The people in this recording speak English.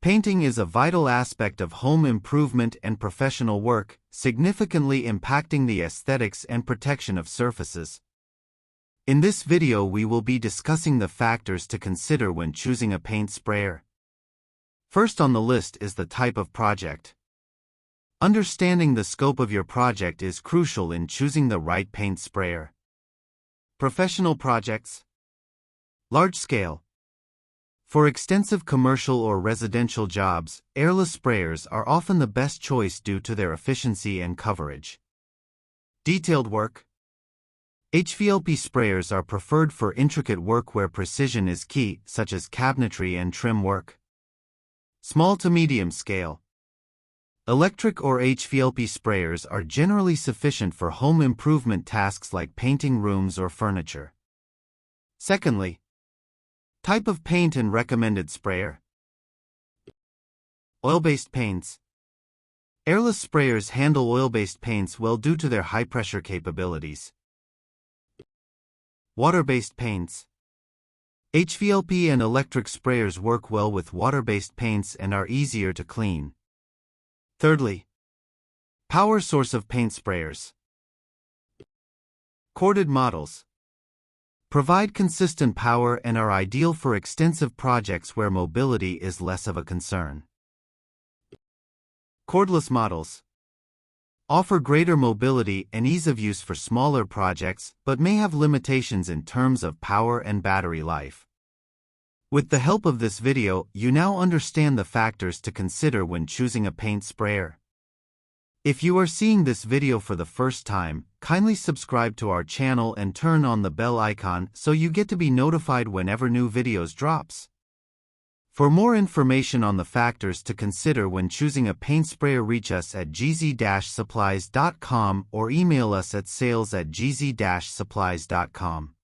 Painting is a vital aspect of home improvement and professional work, significantly impacting the aesthetics and protection of surfaces. In this video we will be discussing the factors to consider when choosing a paint sprayer. First on the list is the type of project. Understanding the scope of your project is crucial in choosing the right paint sprayer. Professional projects. Large scale. For extensive commercial or residential jobs, airless sprayers are often the best choice due to their efficiency and coverage. Detailed work. HVLP sprayers are preferred for intricate work where precision is key, such as cabinetry and trim work. Small to medium scale. Electric or HVLP sprayers are generally sufficient for home improvement tasks like painting rooms or furniture. Secondly, type of paint and recommended sprayer. Oil-based paints. Airless sprayers handle oil-based paints well due to their high-pressure capabilities. Water-based paints. HVLP and electric sprayers work well with water-based paints and are easier to clean. Thirdly, power source of paint sprayers. Corded models. Provide consistent power and are ideal for extensive projects where mobility is less of a concern. Cordless models. Offer greater mobility and ease of use for smaller projects, but may have limitations in terms of power and battery life. With the help of this video, you now understand the factors to consider when choosing a paint sprayer. If you are seeing this video for the first time, kindly subscribe to our channel and turn on the bell icon so you get to be notified whenever new videos drops. For more information on the factors to consider when choosing a paint sprayer, reach us at gz-supplies.com or email us at sales@gz-supplies.com.